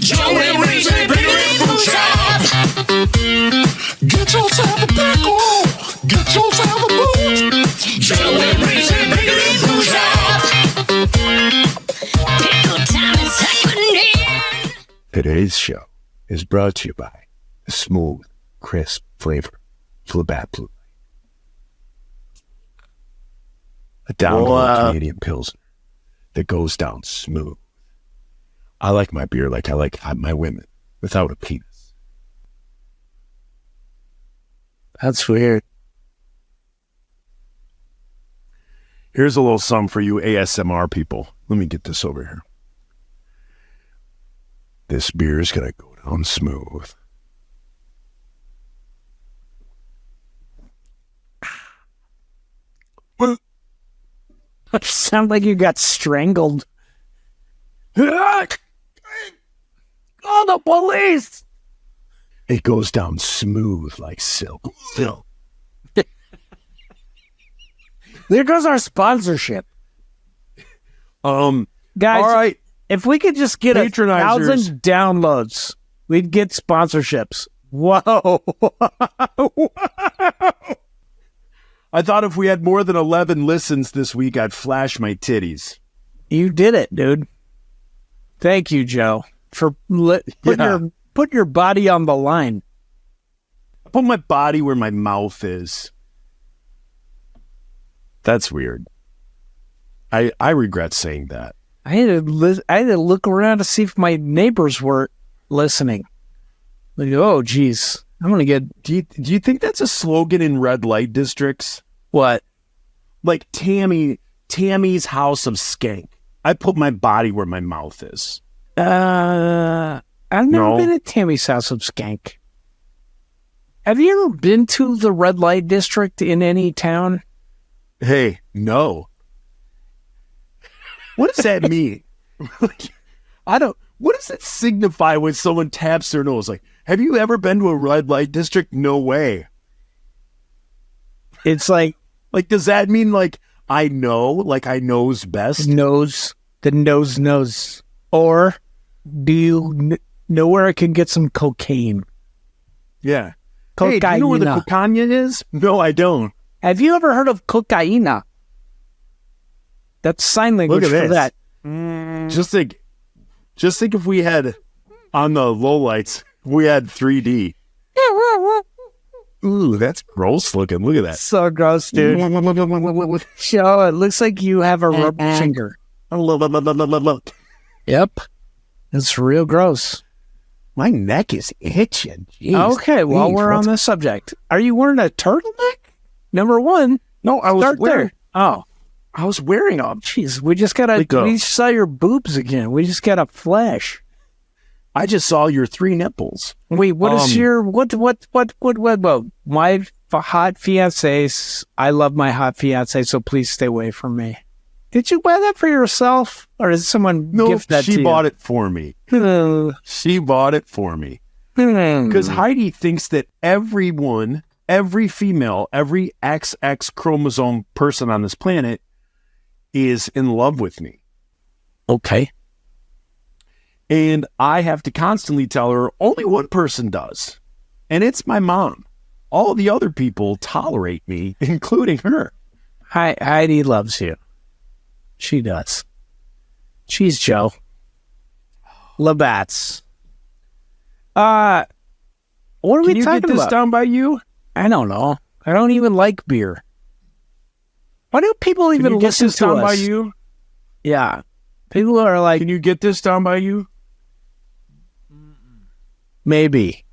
Joey Raisin, bring it in from shop. Get yourself a pickle. Get yourself a boot. Joey Raisin, bring it in from shop. Pickle time is happening. Today's show is brought to you by the smooth, crisp flavor of Labatt Blue Light. A down-low Canadian Pilsner that goes down smooth. I like my beer like I like my women, without a penis. That's weird. Here's a little something for you ASMR people. Let me get this over here. This beer is going to go down smooth. Sound like you got strangled. Call the police! It goes down smooth like silk. There goes our sponsorship. Guys, all right. If we could just get Patronizers. 1,000 downloads, we'd get sponsorships. Whoa. I thought if we had more than 11 listens this week, I'd flash my titties. You did it, dude. Thank you, Joe, for putting your body on the line. I put my body where my mouth is. That's weird. I regret saying that. I had to look around to see if my neighbors were listening. Like, oh, geez. I'm going to get... Do you think that's a slogan in red light districts? What? Like Tammy's House of Skank. I put my body where my mouth is. I've never been at Tammy's House of Skank. Have you ever been to the red light district in any town? Hey, no. What does that mean? What does it signify when someone taps their nose? Like, have you ever been to a red light district? No way. It's like, does that mean like I know, like I knows best? The nose knows. Or do you know where I can get some cocaine? Yeah. Cocaina. Hey, do you know where the cocaine is? No, I don't. Have you ever heard of cocaina? That's sign language for that. Just think if we had on the lowlights, we had 3D. Ooh, that's gross looking. Look at that. So gross, dude. Joe, it looks like you have a rubber finger. Yep. It's real gross. My neck is itching. Jeez. Okay, while we're on this subject, are you wearing a turtleneck? Number one. No, I was wearing. Oh. I was wearing them. Jeez, we just we saw your boobs again. We just got a flash. I just saw your 3 nipples. Wait, what is your, what, my hot fiance, I love my hot fiance, so please stay away from me. Did you buy that for yourself? Or did someone gift that to you? She bought it for me. She bought it for me. Because Heidi thinks that everyone, every female, every XX chromosome person on this planet is in love with me. Okay. And I have to constantly tell her only one person does. And it's my mom. All the other people tolerate me, including her. Heidi loves you. She does. She's Joe. Labatt's. What are we talking about? Can you get this down by you? I don't know. I don't even like beer. Why do people even listen to down us? By you? Yeah. People are like... Can you get this down by you? Maybe.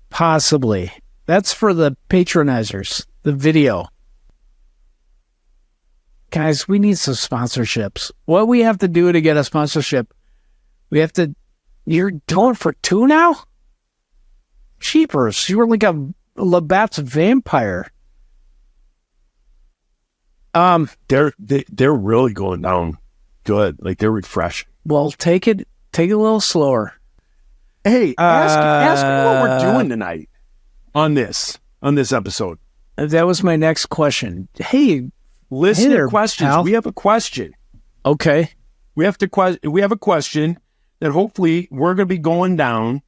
Possibly. That's for the patronizers. The video. Guys, we need some sponsorships. What we have to do to get a sponsorship, we have to... You're going for 2 now? Cheapers. You were like a Labatt's vampire. They're really going down good. Like, they're refreshing. Well, take it a little slower. Hey, ask me what we're doing tonight on this episode. That was my next question. Hey, listener questions. Pal. We have a question. Okay. We have a question And hopefully we're going to be going down.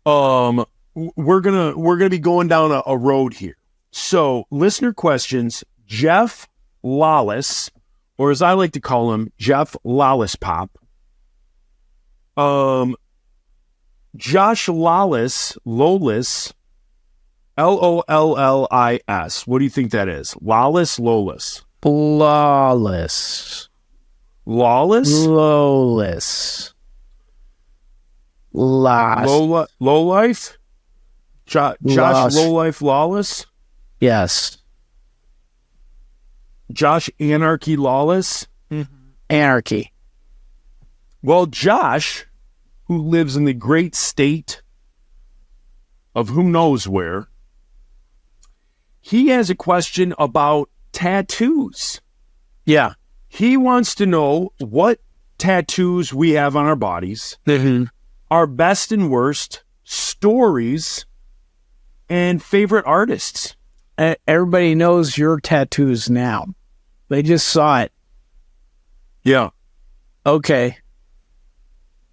We're gonna be going down a road here. So, listener questions, Jeff Lawless, or as I like to call him, Jeff Lawless Pop. Josh Lawless, Lollis, Lollis. What do you think that is? Lawless, Lollis. Lawless. Lawless? Lawless. Low life? Josh Low Life Lawless? Yes. Josh Anarchy Lawless? Anarchy. Well, Josh, who lives in the great state of who knows where, he has a question about tattoos. Yeah. He wants to know what tattoos we have on our bodies, our best and worst, stories, and favorite artists. Everybody knows your tattoos now. They just saw it. Yeah. Okay.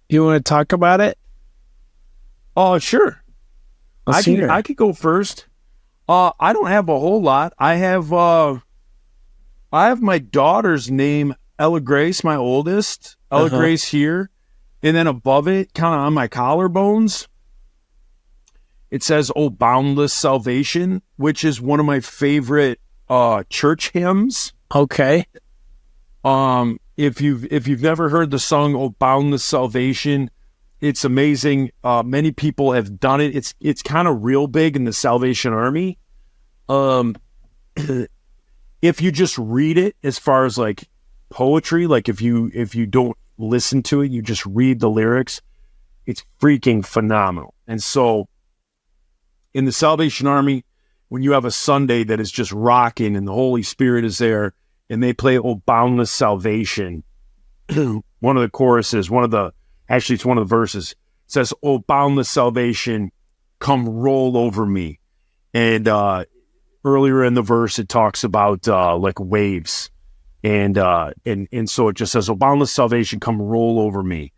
You want to talk about it? Oh, sure. I could go first. I don't have a whole lot. I have my daughter's name, Ella Grace, my oldest. Ella Grace here. And then above it, kind of on my collarbones, it says, "Oh, Boundless Salvation," which is one of my favorite church hymns. Okay. If you've never heard the song "Oh, Boundless Salvation," it's amazing. Many people have done it. It's kind of real big in the Salvation Army. If you just read it, as far as like poetry, like if you don't listen to it, you just read the lyrics, it's freaking phenomenal. And so in the Salvation Army, when you have a Sunday that is just rocking and the Holy Spirit is there and they play "Oh, Boundless Salvation," one of the choruses, it's one of the verses, says, "Oh, boundless salvation, come roll over me." And earlier in the verse, it talks about like waves. And so it just says, "Oh, boundless salvation, come roll over me."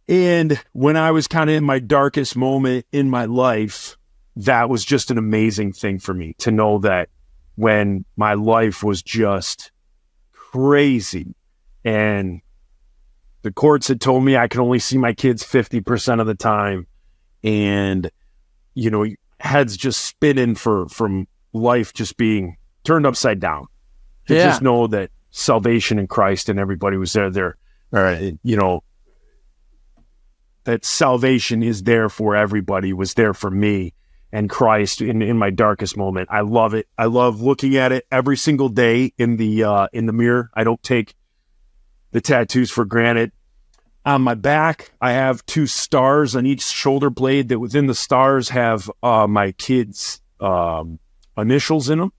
And when I was kind of in my darkest moment in my life, that was just an amazing thing for me to know that when my life was just crazy and the courts had told me I could only see my kids 50% of the time, and, you know, heads just spinning from life just being turned upside down. To just know that salvation in Christ and everybody was there, you know, that salvation is there for everybody, was there for me and Christ in my darkest moment. I love it. I love looking at it every single day in the mirror. I don't take the tattoos for granted. On my back, I have 2 stars on each shoulder blade that within the stars have my kids' initials in them.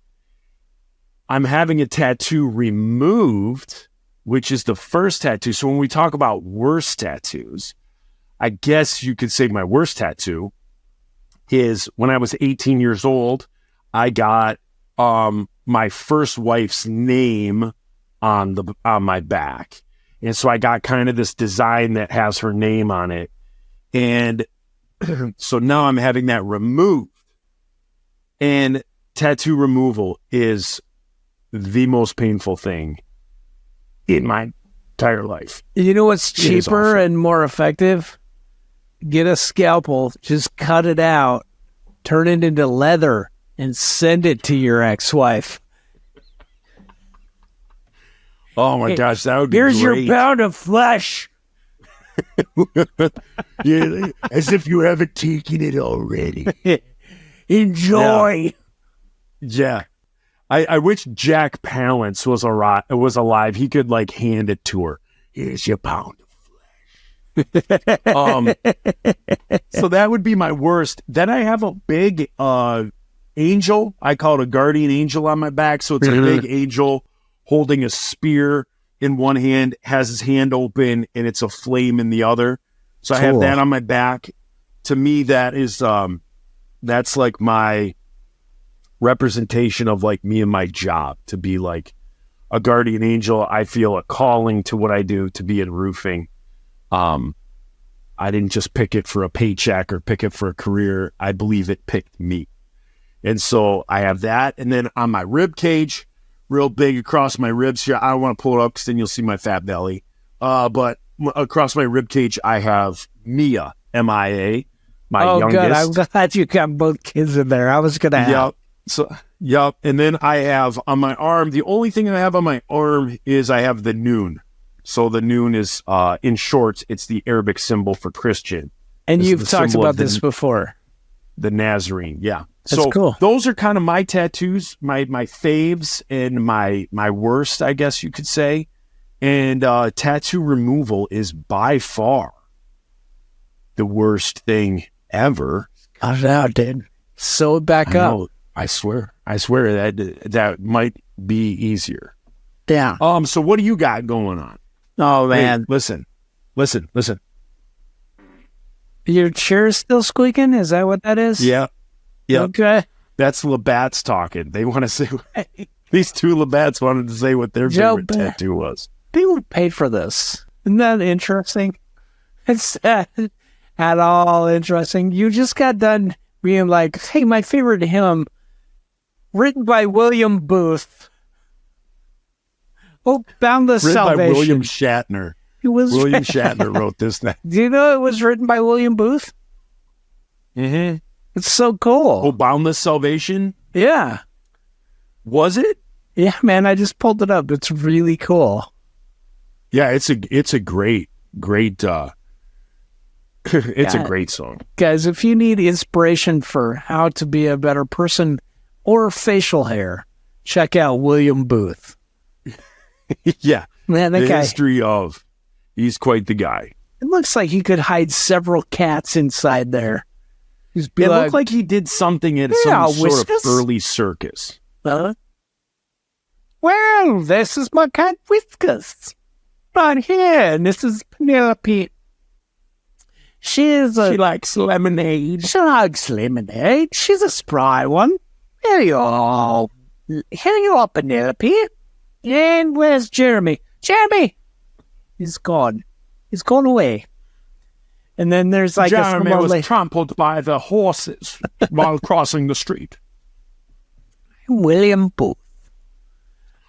I'm having a tattoo removed, which is the first tattoo. So when we talk about worst tattoos, I guess you could say my worst tattoo is when I was 18 years old, I got my first wife's name on my back. And so I got kind of this design that has her name on it. And so now I'm having that removed. And tattoo removal is the most painful thing in my entire life. You know what's cheaper and more effective? Get a scalpel, just cut it out, turn it into leather, and send it to your ex-wife. Oh my gosh, that would be Here's great. your pound of flesh. Yeah, as if you haven't taken it already. Enjoy. Yeah. I wish Jack Palance was alive. He could like hand it to her. Here's your pound of flesh. So that would be my worst. Then I have a big angel. I call it a guardian angel on my back. So it's a big angel holding a spear in one hand, has his hand open, and it's a flame in the other. So I have that on my back. To me, that is that's like my representation of like me and my job, to be like a guardian angel. I feel a calling to what I do to be in roofing. I didn't just pick it for a paycheck or pick it for a career. I believe it picked me. And so I have that. And then on my rib cage, real big across my ribs here. I don't want to pull it up because then you'll see my fat belly. But across my rib cage, I have Mia, M-I-A, my youngest. Good. I'm glad you got both kids in there. I was going to have. Yep. And then I have on my arm, the only thing I have on my arm is I have the noon. So the noon is, in short, it's the Arabic symbol for Christian. And This is you've the talked symbol about of the- this before. The Nazarene, yeah. That's so cool. Those are kind of my tattoos, my faves and my worst, I guess you could say. And tattoo removal is by far the worst thing ever. Cut it out, dude. Sew it back I up. know, I swear that might be easier. Yeah. So what do you got going on? Oh, man. Hey, listen. Your chair's still squeaking? Is that what that is? Yeah. Okay. That's Labatt's talking. They want to say, these two Labatts wanted to say what their Joe favorite Ba- tattoo was. People paid for this. Isn't that interesting? It's at all interesting. You just got done being like, hey, my favorite hymn, written by William Booth. Oh, Boundless Written Salvation. by William Shatner. It was William Shatner wrote this thing. Do you know it was written by William Booth? Mm-hmm. It's so cool. Oh, Boundless Salvation? Yeah. Was it? Yeah, man, I just pulled it up. It's really cool. Yeah, it's a great it's Yeah. a great song. Guys, if you need inspiration for how to be a better person or facial hair, check out William Booth. Yeah. Man, that The guy, history of he's quite the guy. it looks like he could hide several cats inside there. Just be It like, looked like he did something at Yeah, some sort Whiskas. of early circus. well, this is my cat Whiskas. Right here, and this is Penelope. She likes lemonade. She likes lemonade. She's a spry one. Here you are. Here you are, Penelope. And where's Jeremy? Jeremy! He's gone. He's gone away. And then there's like Jeremy a was trampled by the horses while crossing the street. William Booth.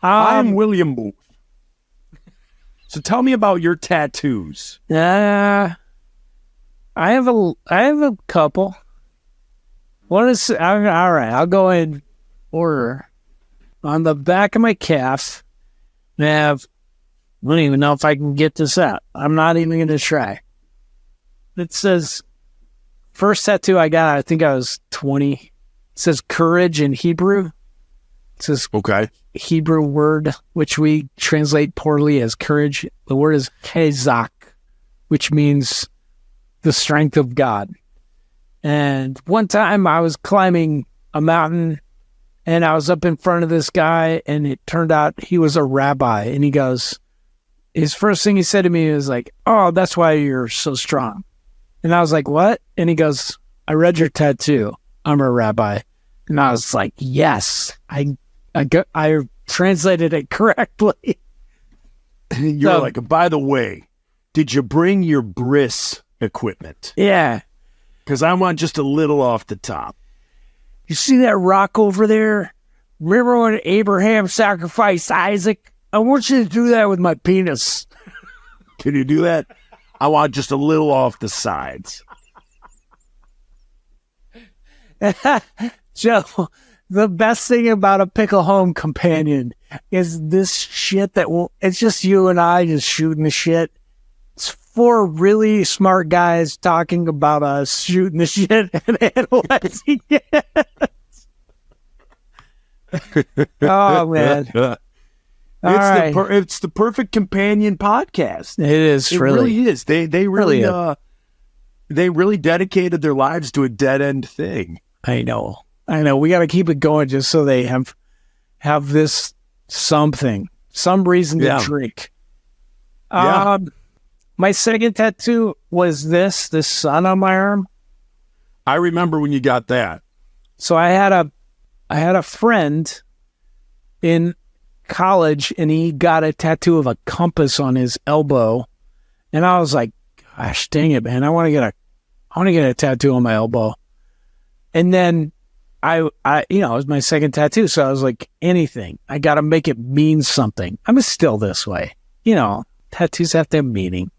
I'm William Booth. So tell me about your tattoos. I have a couple. One is all right. I'll go in order. On the back of my calf, I have. I don't even know if I can get this out. I'm not even going to try. It says, first tattoo I got, I think I was 20. It says courage in Hebrew. It says Okay. Hebrew word, which we translate poorly as courage. The word is chezak, which means the strength of God. And one time I was climbing a mountain and I was up in front of this guy and it turned out he was a rabbi. And he goes, his first thing he said to me was like, "Oh, that's why you're so strong." And I was like, "What?" And he goes, "I read your tattoo. I'm a rabbi." And I was like, "Yes, I translated it correctly." You're So- like, by the way, did you bring your bris equipment? Yeah. Because I want just a little off the top. You see that rock over there? Remember when Abraham sacrificed Isaac? I want you to do that with my penis. Can you do that? I want just a little off the sides. Joe, the best thing about a Pickle Home companion is this shit it's just you and I just shooting the shit. It's four really smart guys talking about us shooting the shit and analyzing it. Oh, man. All right. It's the perfect companion podcast. It is It really. really is. They Really really they really dedicated their lives to a dead end thing. I know. We got to keep it going just so they have this some reason to Yeah. drink. Yeah. My second tattoo was this sun on my arm. I remember when you got that. So I had a friend in college, and he got a tattoo of a compass on his elbow. And I was like, gosh, dang it, man. I want to get a tattoo on my elbow. And then it was my second tattoo. So I was like, anything. I got to make it mean something. I'm still this way. Tattoos have to have meaning.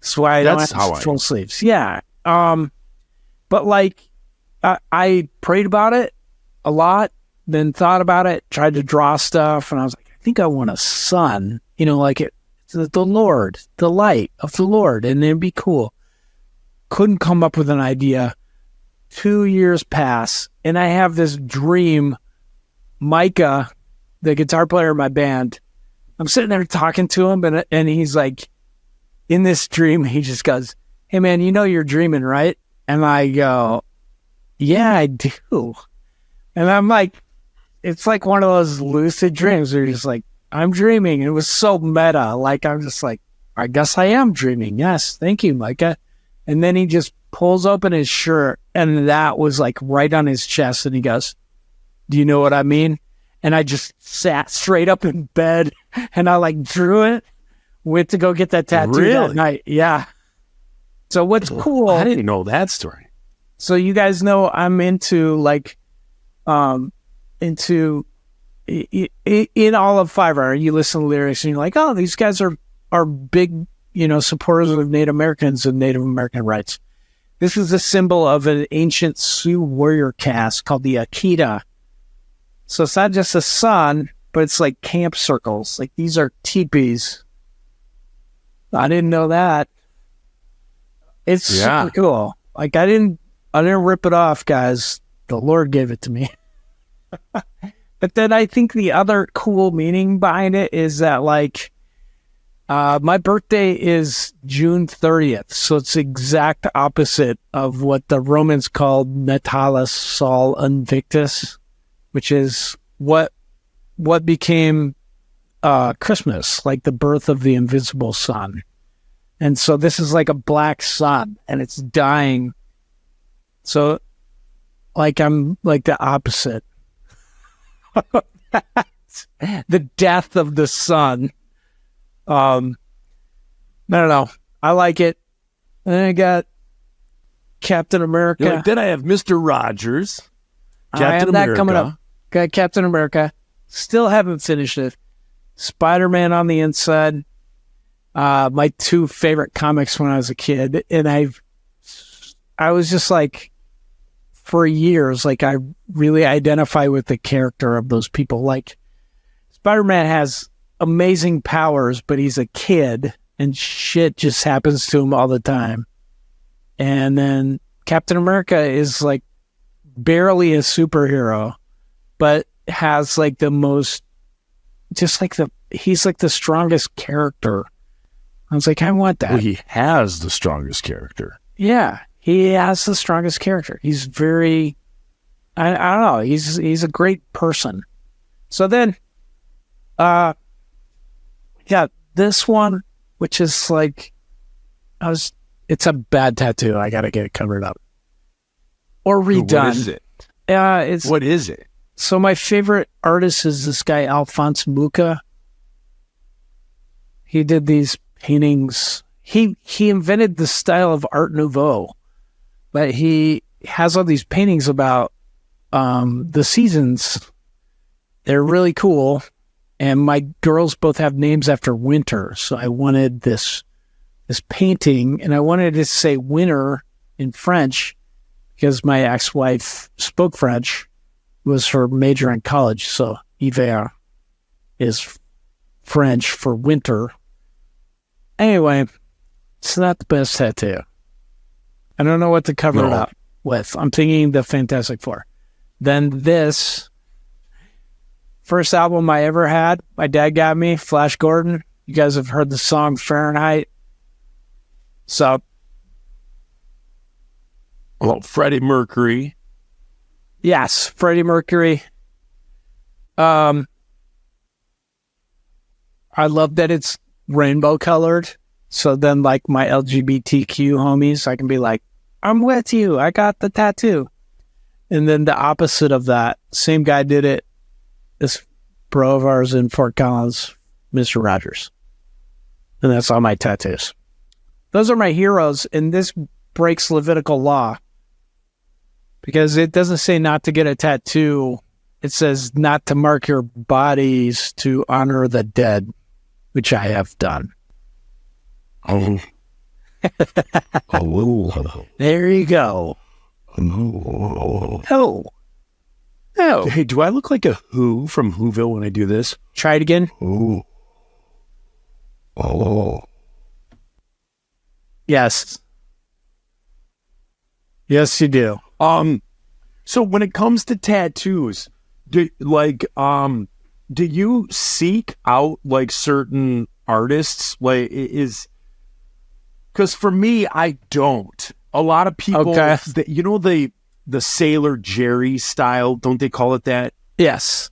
That's why I don't have full sleeves. Yeah. But like, I prayed about it a lot, then thought about it, tried to draw stuff. And I was like, I think I want a sun, like the Lord, the light of the Lord. And it'd be cool. Couldn't come up with an idea. 2 years pass, and I have this dream. Micah, the guitar player in my band, I'm sitting there talking to him, and he's like, in this dream, he just goes, hey, man, you're dreaming, right? And I go, yeah, I do. And I'm like, it's like one of those lucid dreams where you're just like, I'm dreaming. And it was so meta. Like, I'm just like, I guess I am dreaming. Yes, thank you, Micah. And then he just pulls open his shirt, and that was like right on his chest. And he goes, do you know what I mean? And I just sat straight up in bed, and I like drew it, went to go get that tattoo that night. Yeah. So what's cool? I didn't know that story. So you guys know I'm into like, in all of Fiverr, you listen to lyrics and you're like, oh, these guys are big, supporters of Native Americans and Native American rights. This is a symbol of an ancient Sioux warrior caste called the Akita. So it's not just a sun, but it's like camp circles. Like these are teepees. I didn't know that. It's super cool. Like I didn't rip it off, guys. The Lord gave it to me. But then I think the other cool meaning behind it is that like, my birthday is June 30th, so it's the exact opposite of what the Romans called Natalis Sol Invictus, which is what became Christmas, like the birth of the invisible sun. And so this is like a black sun, and it's dying. So, like I'm like the opposite. The death of the sun. I don't know. I like it. And then I got Captain America. Then I have Mr. Rogers. Captain America. That coming up. Got Captain America. Still haven't finished it. Spider-Man on the inside. My two favorite comics when I was a kid. And I was just like, for years, like I really identify with the character of those people. Like Spider-Man has amazing powers, but he's a kid and shit just happens to him all the time. And then Captain America is like barely a superhero, but has like the most, he's like the strongest character. I was like, I want that. Well, he has the strongest character. Yeah, he has the strongest character. He's very, I don't know, he's a great person. So then, yeah, this one, which is like, it's a bad tattoo. I gotta get it covered up or redone. What is it? What is it? So my favorite artist is this guy, Alphonse Mucha. He did these paintings. He invented the style of Art Nouveau, but he has all these paintings about the seasons. They're really cool. And my girls both have names after winter. So I wanted this painting, and I wanted to say winter in French because my ex-wife spoke French. It was her major in college. So hiver is French for winter. Anyway, it's not the best tattoo. I don't know what to cover it up with. I'm thinking the Fantastic Four. Then this first album I ever had, my dad got me, Flash Gordon. You guys have heard the song Fahrenheit. So, well, Freddie Mercury. Yes, Freddie Mercury. I love that it's rainbow colored. So then, like my LGBTQ homies, I can be like, I'm with you. I got the tattoo. And then the opposite of that, same guy did it. This bro of ours in Fort Collins, Mr. Rogers. And that's all my tattoos. Those are my heroes, and this breaks Levitical law. Because it doesn't say not to get a tattoo. It says not to mark your bodies to honor the dead, which I have done. Oh. Oh. There you go. Oh. Oh. Oh. Hey, do I look like a Who from Whoville when I do this? Try it again. Oh. Oh. Yes. Yes, you do. So when it comes to tattoos, do you seek out like certain artists? Like because for me, I don't. A lot of people, Okay. the Sailor Jerry style, don't they call it that? Yes.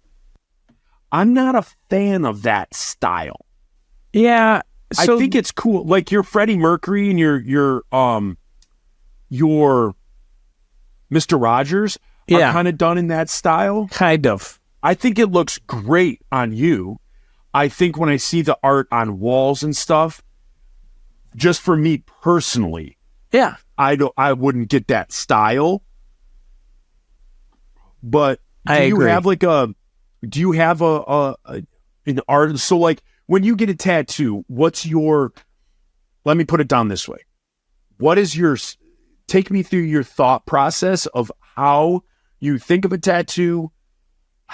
I'm not a fan of that style. Yeah. I think it's cool. Like your Freddie Mercury and your Mr. Rogers are kind of done in that style. kind of. I think it looks great on you. I think when I see the art on walls and stuff, just for me personally, Yeah. I wouldn't get that style. But do I you agree. have an art? So like when you get a tattoo, let me put it down this way. What is take me through your thought process of how you think of a tattoo,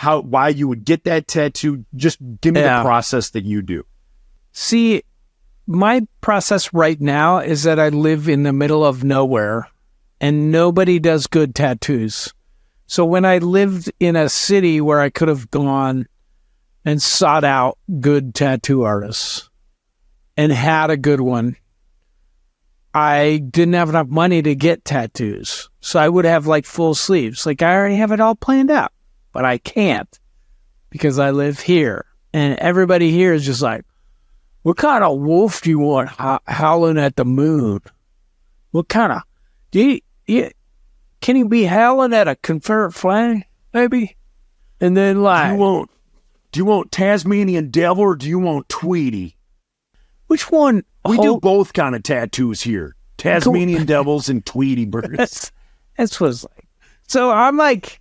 why you would get that tattoo. Just give me the process that you do. See, my process right now is that I live in the middle of nowhere and nobody does good tattoos. So when I lived in a city where I could have gone and sought out good tattoo artists and had a good one, I didn't have enough money to get tattoos. So I would have like full sleeves. Like I already have it all planned out, but I can't because I live here. And everybody here is just like, what kind of wolf do you want howling at the moon? What kind of, can you be howling at a Confederate flag, maybe? And then like, Do you want Tasmanian Devil or do you want Tweety? which one? We do both kind of tattoos here. Tasmanian Devils and Tweety birds. That's what it's like. So I'm like,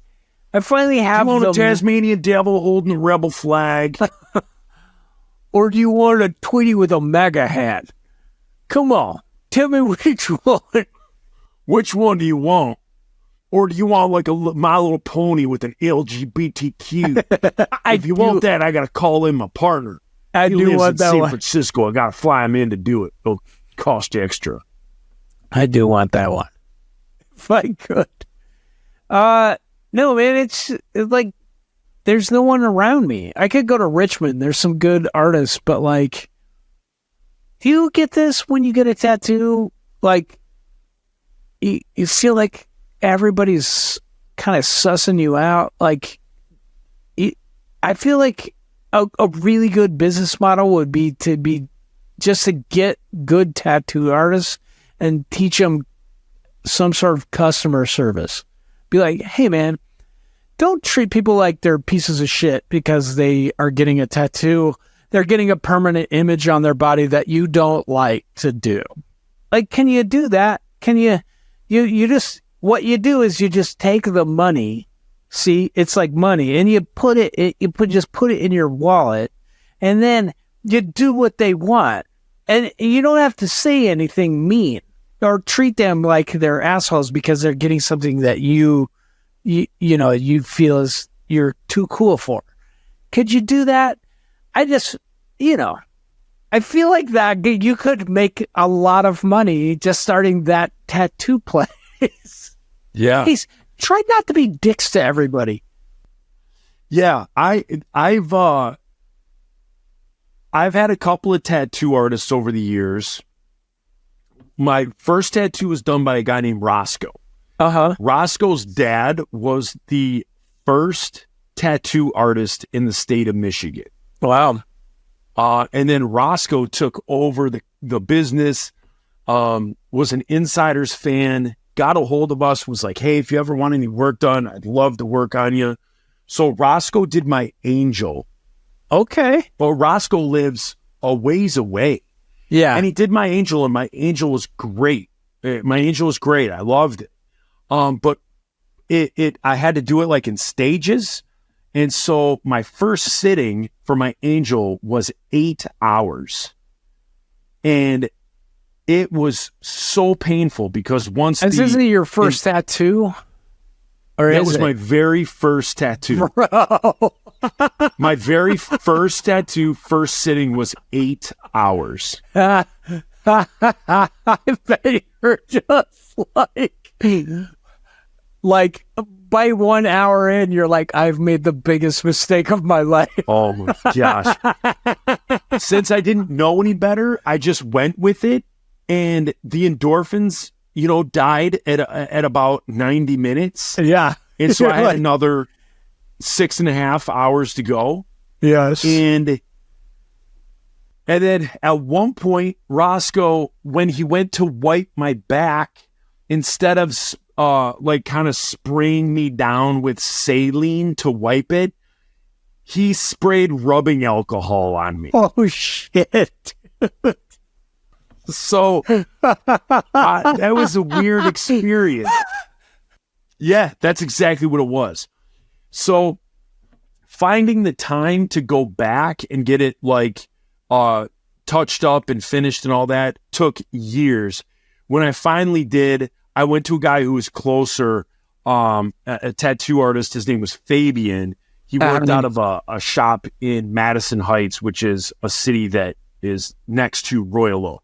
I finally Do have you want a them. Tasmanian Devil holding a rebel flag? Or do you want a Tweety with a MAGA hat? Come on, tell me which one. Which one do you want? Or do you want like a My Little Pony with an LGBTQ? If you want that, I got to call in my partner. I He do lives want in that San one. Francisco. I got to fly him in to do it. It'll cost you extra. I do want that one. If I could. No, man, it's like there's no one around me. I could go to Richmond. There's some good artists, but like, do you get this when you get a tattoo? Like, you feel like everybody's kind of sussing you out. Like, I feel like a really good business model would be just to get good tattoo artists and teach them some sort of customer service. Be like, hey man, don't treat people like they're pieces of shit because they are getting a tattoo. They're getting a permanent image on their body that you don't like to do. Like, can you do that? Can you just, what you do is you just take the money. See, it's like money, and you put it in your wallet, and then you do what they want, and you don't have to say anything mean or treat them like they're assholes because they're getting something that you feel is you're too cool for. Could you do that? I just, I feel like that you could make a lot of money just starting that tattoo place. Yeah. Please try not to be dicks to everybody. Yeah, I've had a couple of tattoo artists over the years. My first tattoo was done by a guy named Roscoe. Roscoe's dad was the first tattoo artist in the state of Michigan. Wow. And then Roscoe took over the business, was an Insiders fan, got a hold of us, was like, hey, if you ever want any work done, I'd love to work on you. So Roscoe did my angel Okay. Well, Roscoe lives a ways away. Yeah. And he did my angel, and my angel was great. My angel was great. I loved it. But I had to do it like in stages. And so my first sitting for my angel was 8 hours. And it was so painful because once This isn't your first tattoo? Or that is was it? my very first tattoo. Bro. My very first tattoo, first sitting was 8 hours. I bet you're just like by 1 hour in, you're like, I've made the biggest mistake of my life. Oh my gosh. Since I didn't know any better, I just went with it. And the endorphins, died at about 90 minutes. Yeah. And so I had another 6.5 hours to go. Yes. And then at one point, Roscoe, when he went to wipe my back, instead of kind of spraying me down with saline to wipe it, he sprayed rubbing alcohol on me. Oh, shit. So that was a weird experience. Yeah, that's exactly what it was. So finding the time to go back and get it touched up and finished and all that took years. When I finally did, I went to a guy who was closer, a tattoo artist. His name was Fabian. He worked out of a shop in Madison Heights, which is a city that is next to Royal Oak.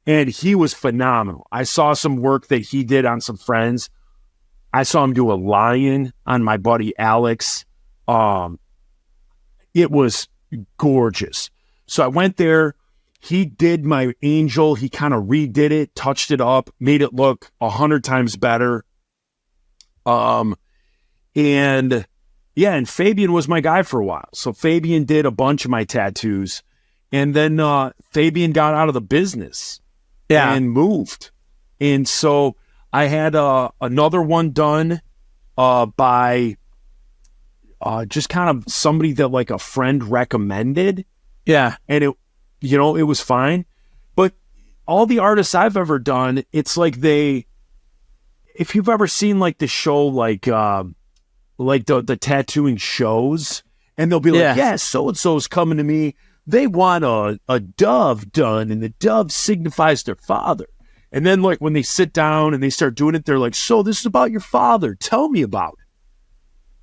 And he was phenomenal. I saw some work that he did on some friends. I saw him do a lion on my buddy Alex. It was gorgeous. So I went there. He did my angel. He kind of redid it, touched it up, made it look 100 times better. And Fabian was my guy for a while. So Fabian did a bunch of my tattoos. And then Fabian got out of the business. Yeah. And moved. And so I had another one done by just kind of somebody that like a friend recommended. Yeah. And it was fine. But all the artists I've ever done, it's like if you've ever seen like the show, like the tattooing shows, and they'll be like, yeah, so-and-so's coming to me. They want a dove done, and the dove signifies their father. And then, like, when they sit down and they start doing it, they're like, so this is about your father. Tell me about it.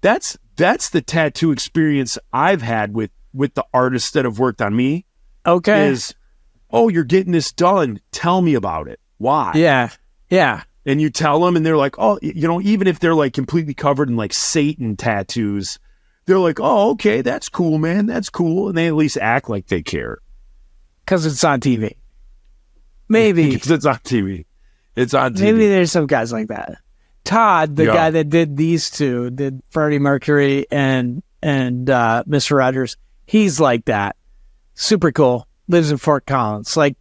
That's the tattoo experience I've had with the artists that have worked on me. Okay. Is, oh, you're getting this done. Tell me about it. Why? Yeah. Yeah. And you tell them, and they're like, oh, even if they're, like, completely covered in, like, Satan tattoos, they're like, oh, okay, that's cool, man. That's cool. And they at least act like they care. Because it's on TV. Maybe. Because it's on TV. It's on TV. Maybe there's some guys like that. Todd, the guy that did these two, did Freddie Mercury and Mr. Rogers, he's like that. Super cool. Lives in Fort Collins. Like,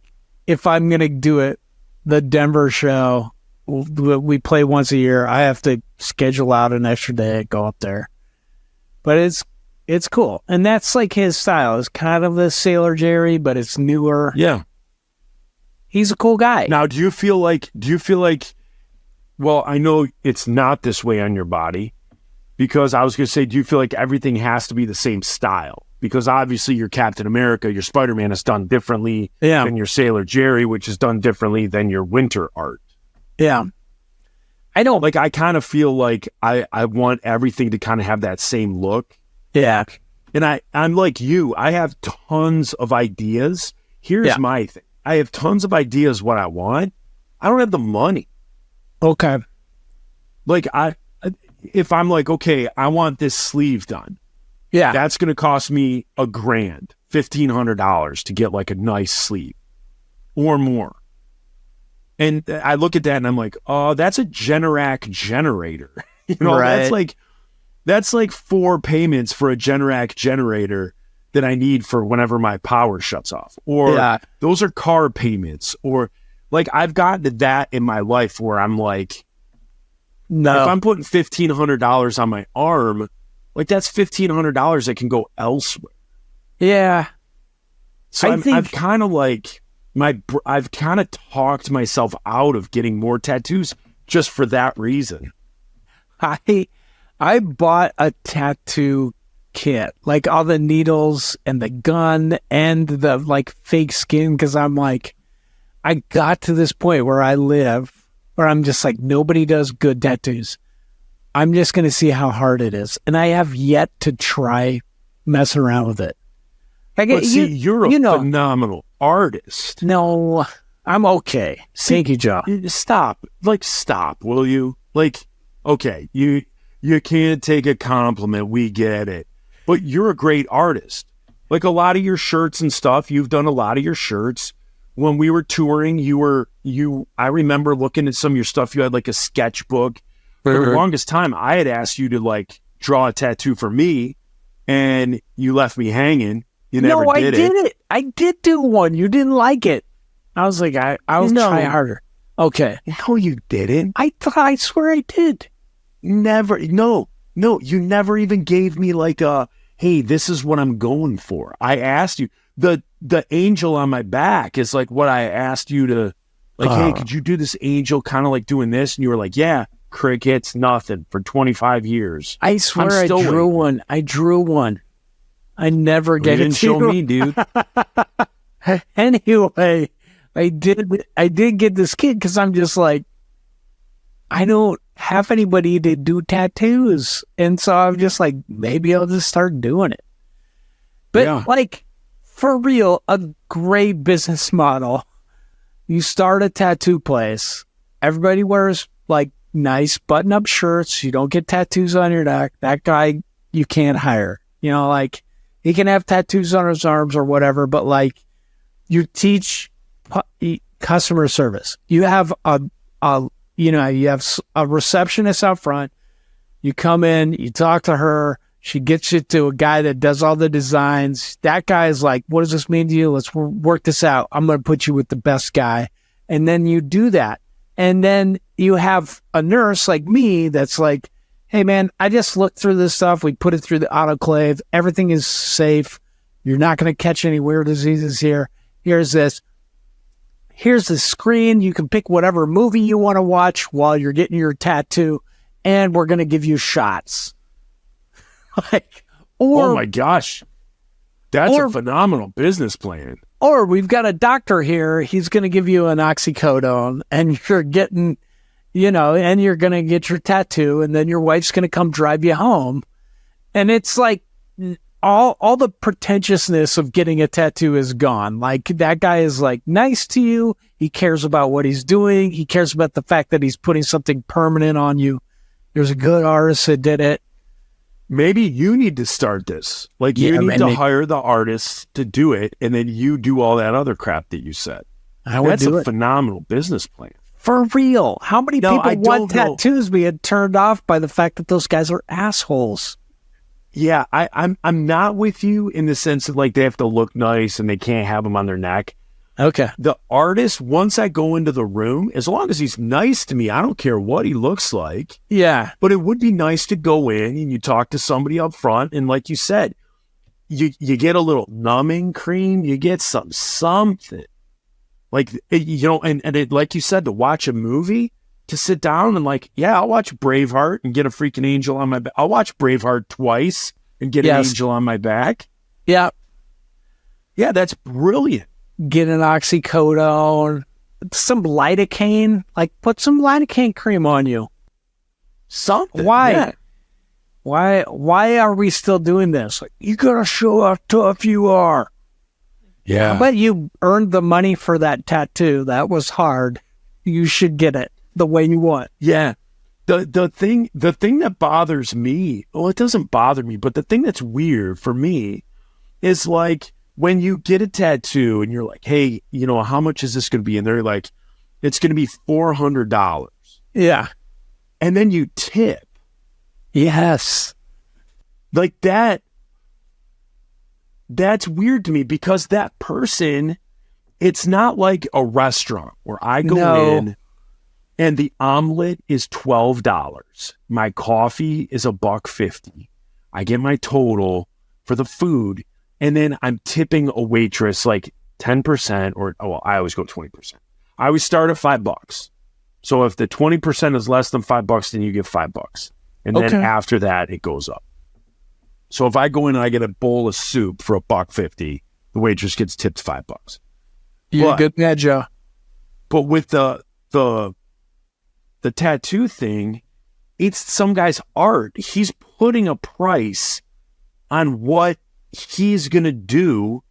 if I'm going to do it, the Denver show, we play once a year. I have to schedule out an extra day, go up there. But it's cool. And that's like his style. It's kind of the Sailor Jerry, but it's newer. Yeah. He's a cool guy. Now, do you feel like, well, I know it's not this way on your body, because I was going to say, do you feel like everything has to be the same style? Because obviously your Captain America, your Spider-Man is done differently than your Sailor Jerry, which is done differently than your winter art. Yeah. I don't like, I kind of feel like I want everything to kind of have that same look. Yeah. And I'm like you, I have tons of ideas. Here's my thing. I have tons of ideas what I want. I don't have the money. Okay. Like if I'm like, okay, I want this sleeve done. Yeah. That's going to cost me $1,000, $1,500 to get like a nice sleeve or more. And I look at that and I'm like, oh, that's a Generac generator. Right. That's like 4 payments for a Generac generator that I need for whenever my power shuts off. Or those are car payments. Or like, I've gotten to that in my life where I'm like, no, if I'm putting $1,500 on my arm, like that's $1,500 that can go elsewhere. Yeah. So I I've think- kind of like I've kind of talked myself out of getting more tattoos just for that reason. I bought a tattoo kit, like all the needles and the gun and the like fake skin, because I'm like, I got to this point where I live where I'm just like, nobody does good tattoos. I'm just going to see how hard it is. And I have yet to try messing around with it. Like, But see, you're a phenomenal artist. No, I'm okay. Thank you, Joe. Stop, will you? Like, okay, you can't take a compliment. We get it, but you're a great artist. Like a lot of your shirts and stuff, you've done a lot of your shirts. When we were touring, I remember looking at some of your stuff. You had like a sketchbook. For the longest time, I had asked you to like draw a tattoo for me, and you left me hanging. You never did it. I did it. I did do one. You didn't like it. I was like, I'll try harder. Okay. No, you didn't. I swear I did. Never. No, you never even gave me like a, hey, this is what I'm going for. I asked you. The angel on my back is like what I asked you to, like, hey, could you do this angel kind of like doing this? And you were like, yeah, crickets, nothing for 25 years. I swear I drew one. I drew one. I never You didn't show me, dude. Anyway, I did get this kid because I'm just like, I don't have anybody to do tattoos. And so I'm just like, maybe I'll just start doing it. But Yeah. like, for real, a great business model. You start a tattoo place. Everybody wears like nice button-up shirts. You don't get tattoos on your neck. That guy you can't hire. You know, like he can have tattoos on his arms or whatever, but like you teach customer service. You have you have a receptionist out front. You come in, you talk to her. She gets you to a guy that does all the designs. That guy is like, what does this mean to you? Let's work this out. I'm going to put you with the best guy. And then you do that. And then you have a nurse like me that's like, hey, man, I just looked through this stuff. We put it through the autoclave. Everything is safe. You're not going to catch any weird diseases here. Here's this. Here's the screen. You can pick whatever movie you want to watch while you're getting your tattoo. And we're going to give you shots. Oh my gosh. That's a phenomenal business plan. Or we've got a doctor here. He's going to give you an oxycodone and you're getting, and you're going to get your tattoo and then your wife's going to come drive you home. And it's like all the pretentiousness of getting a tattoo is gone. Like that guy is like nice to you. He cares about what he's doing. He cares about the fact that he's putting something permanent on you. There's a good artist that did it. Maybe you need to start this. Like you need to hire the artists to do it, and then you do all that other crap that you said. That's a phenomenal business plan. For real. How many people want tattoos being turned off by the fact that those guys are assholes? Yeah, I'm not with you in the sense of like they have to look nice and they can't have them on their neck. Okay. The artist, once I go into the room, as long as he's nice to me, I don't care what he looks like. Yeah. But it would be nice to go in and you talk to somebody up front. And like you said, you get a little numbing cream, you get something. Like, and it, like you said, to watch a movie, to sit down and like, yeah, I'll watch Braveheart and get a freaking angel on my back. I'll watch Braveheart twice and get an angel on my back. Yeah. Yeah, that's brilliant. Get an oxycodone, some lidocaine, like put some lidocaine cream on you. Something. Why? Yeah. Why are we still doing this? Like, you gotta show how tough you are. Yeah. But you earned the money for that tattoo. That was hard. You should get it the way you want. Yeah. The thing that bothers me, well, it doesn't bother me, but the thing that's weird for me is like, when you get a tattoo and you're like, hey, how much is this going to be? And they're like, it's going to be $400. Yeah. And then you tip. Yes. Like that. That's weird to me because that person, it's not like a restaurant where I go in and the omelet is $12. My coffee is $1.50. I get my total for the food. and then I'm tipping a waitress like 10%, or I always go 20%. I always start at $5. So if the 20% is less than $5, then you get $5. And then after that, it goes up. So if I go in and I get a bowl of soup for $1.50, the waitress gets tipped $5. You're good at Joe. But with the tattoo thing, it's some guy's art. He's putting a price on what he's gonna do.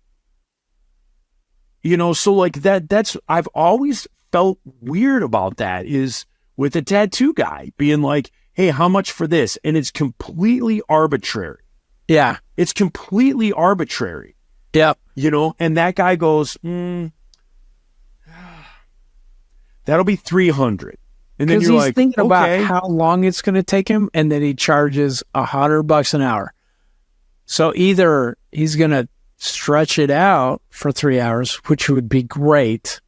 You know, so like that's I've always felt weird about that, is with a tattoo guy being like, hey, how much for this? And it's completely arbitrary. Yeah. It's completely arbitrary. Yep. You know, and that guy goes, that'll be $300. And then you're he's like, thinking okay. about how long it's going to take him, and then he charges $100 an hour. So either he's going to stretch it out for 3 hours, which would be great,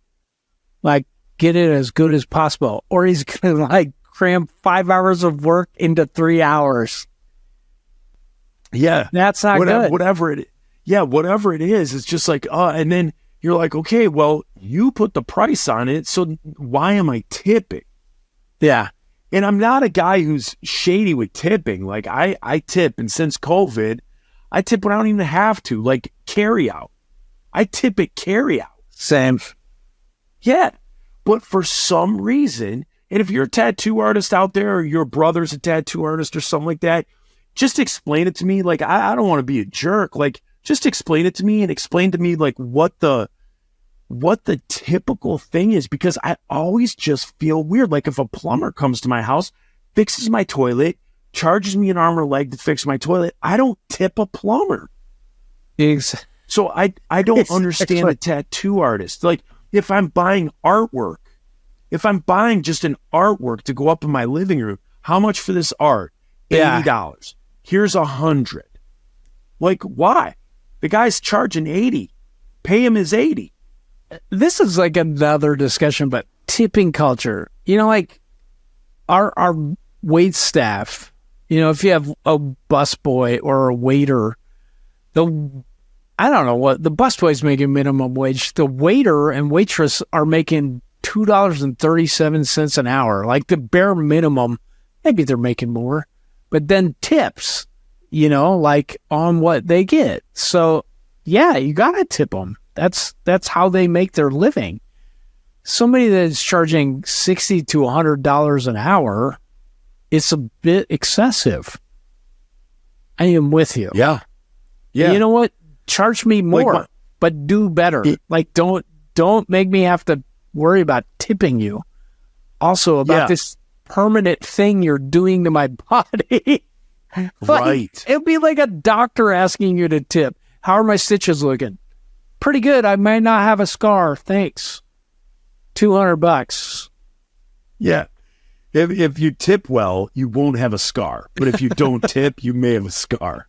like get it as good as possible, or he's going to like cram 5 hours of work into 3 hours. Yeah, that's not good. Whatever it is, it's just like, and then you're like, okay, well, you put the price on it, so why am I tipping? Yeah. And I'm not a guy who's shady with tipping. Like I tip, and since COVID, I tip when I don't even have to, like carry out. I tip at carry out. Same. Yeah. But for some reason, and if you're a tattoo artist out there, or your brother's a tattoo artist or something like that, just explain it to me. Like, I don't want to be a jerk. Like, just explain it to me, and explain to me like what the typical thing is, because I always just feel weird. Like if a plumber comes to my house, fixes my toilet, charges me an arm or a leg to fix my toilet, I don't tip a plumber. So I don't understand a tattoo artist. Like if I'm buying artwork, if I'm buying just an artwork to go up in my living room, how much for this art? $80. Here's $100. Like why? The guy's charging $80. Pay him his $80. This is like another discussion, but tipping culture, you know, like our wait staff, you know, if you have a busboy or a waiter, I don't know what the busboy's making minimum wage. The waiter and waitress are making $2.37 an hour, like the bare minimum. Maybe they're making more, but then tips, you know, like on what they get. So yeah, you gotta tip them. That's how they make their living. Somebody that's charging $60 to $100 an hour, it's a bit excessive. I am with you. Yeah. Yeah. You know what? Charge me more, like but do better. Like don't make me have to worry about tipping you. Also about this permanent thing you're doing to my body. Right. It'd be like a doctor asking you to tip. How are my stitches looking? Pretty good. I might not have a scar. Thanks. $200. Yeah. If you tip well, you won't have a scar. But if you don't tip, you may have a scar.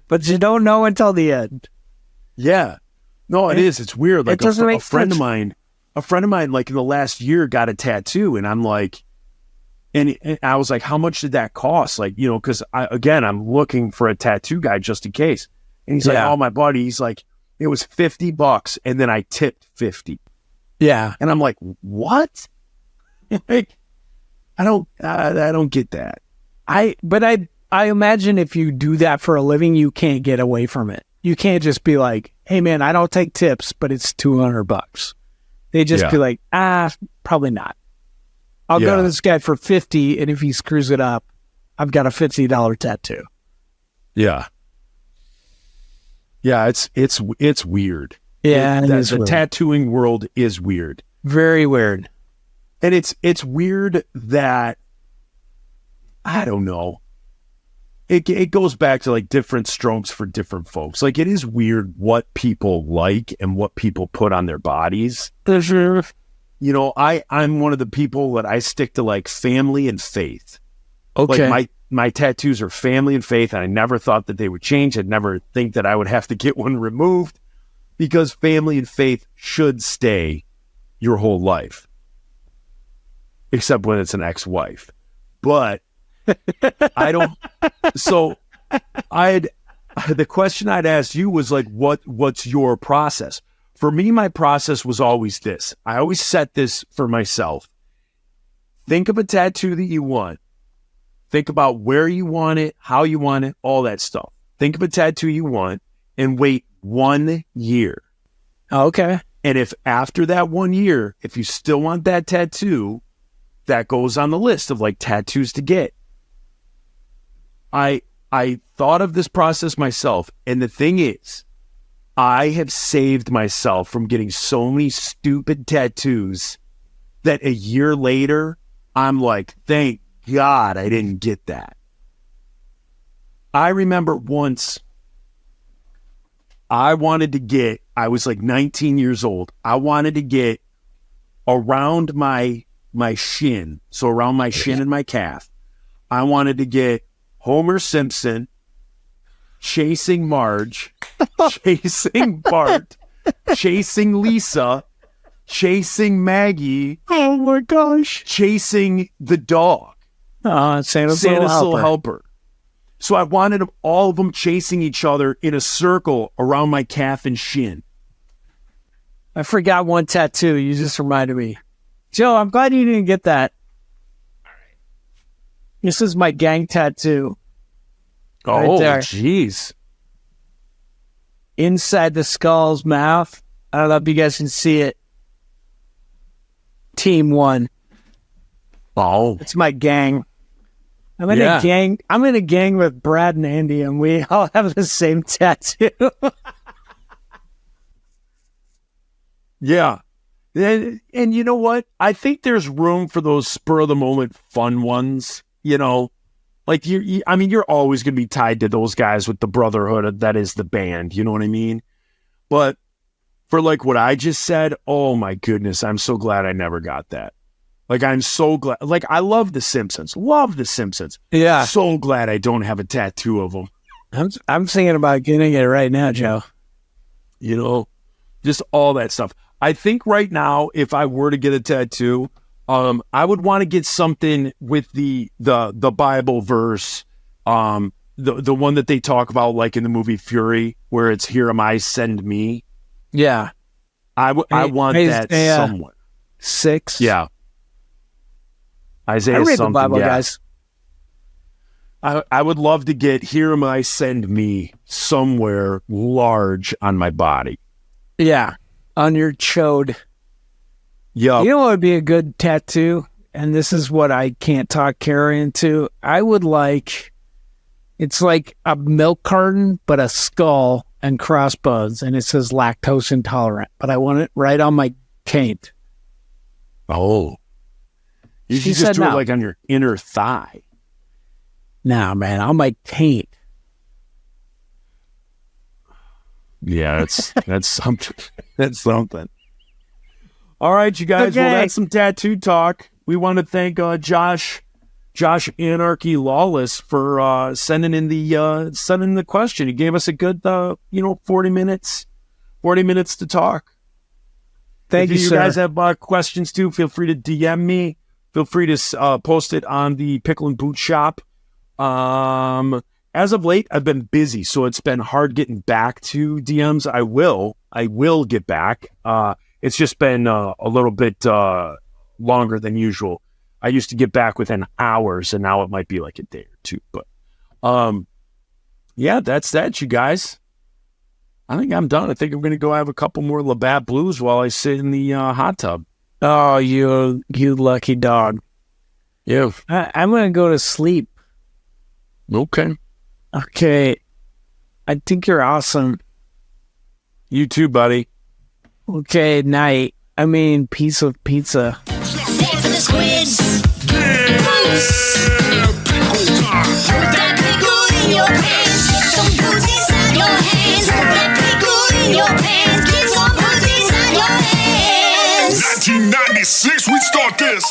But you don't know until the end. Yeah. No, it is. It's weird. Like doesn't a make friend sense. of mine, like in the last year got a tattoo, and I'm like, and I was like, how much did that cost? Like, you know, because I'm looking for a tattoo guy just in case. And he's like, oh, my buddy, he's like, it was $50, and then I tipped 50. Yeah. And I'm like, what? Like, I don't get that. I imagine if you do that for a living, you can't get away from it. You can't just be like, hey man, I don't take tips, but it's $200. They just be like, probably not. I'll go to this guy for 50, and if he screws it up, I've got a $50 tattoo. Yeah. Yeah, it's weird. Yeah, the tattooing world is weird. Very weird. And it's weird that, I don't know. It goes back to like different strokes for different folks. Like it is weird what people like and what people put on their bodies. You know, I'm one of the people that I stick to like family and faith. Okay. Like my tattoos are family and faith, and I never thought that they would change. I'd never think that I would have to get one removed, because family and faith should stay your whole life. Except when it's an ex-wife. But I don't, so I the question I'd asked you was like, what's your process? For me, my process was always this. I always set this for myself. Think of a tattoo that you want. Think about where you want it, how you want it, all that stuff. Think of a tattoo you want and wait 1 year. Okay. And if after that 1 year, if you still want that tattoo, that goes on the list of like tattoos to get. I thought of this process myself. And the thing is, I have saved myself from getting so many stupid tattoos that a year later, I'm like, thank God I didn't get that. I remember once I was like 19 years old. I wanted to get around my shin. So around my shin and my calf, I wanted to get Homer Simpson chasing Marge, chasing Bart, chasing Lisa, chasing Maggie. Oh my gosh. Chasing the dog. Santa's little helper. So I wanted all of them chasing each other in a circle around my calf and shin. I forgot one tattoo. You just reminded me. Joe, I'm glad you didn't get that. All right. This is my gang tattoo. Oh, jeez. Inside the skull's mouth. I don't know if you guys can see it. Team 1. Oh. It's my gang. I'm in a gang. I'm in a gang with Brad and Andy, and we all have the same tattoo. Yeah. And you know what? I think there's room for those spur of the moment fun ones, you know. Like you're always going to be tied to those guys with the brotherhood that is the band, you know what I mean? But for like what I just said, oh my goodness, I'm so glad I never got that. Like, I'm so glad. Like, I love The Simpsons. Love The Simpsons. Yeah. So glad I don't have a tattoo of them. I'm thinking about getting it right now, Joe. You know, just all that stuff. I think right now, if I were to get a tattoo, I would want to get something with the Bible verse, the one that they talk about, like in the movie Fury, where it's "Here am I, send me." Yeah, I want that somewhat. 6. Yeah. Isaiah I read something, the Bible, yeah. guys. I would love to get "Here am I, send me" somewhere large on my body. Yeah, on your chode. Yeah. You know what would be a good tattoo? And this is what I can't talk Carrie into. I would like, it's like a milk carton, but a skull and crossbones, and it says lactose intolerant. But I want it right on my taint. Oh. You should just do it like on your inner thigh. Nah, man, on my taint. Yeah, that's something. That's something. All right, you guys. Okay. Well, that's some tattoo talk. We want to thank Josh Anarchy Lawless for sending in the question. He gave us a good 40 minutes to talk. Thank you, If you sir. guys have questions too, feel free to DM me. Feel free to post it on the Pickle and Boot Shop. As of late, I've been busy, so it's been hard getting back to DMs. I will get back. It's just been a little bit longer than usual. I used to get back within hours, and now it might be like a day or two. But yeah, that's that, you guys. I think I'm done. I think I'm going to go have a couple more Labatt Blues while I sit in the hot tub. Oh, you lucky dog. Yeah. I'm going to go to sleep. Okay. Okay. I think you're awesome. You too, buddy. Okay, night. I mean, piece of pizza. Thanks for the squids. Boots. Put that pickle in your pants. Get some boots inside your hands. Put that pickle in your pants. Get some boots inside your hands. 1996, we start this.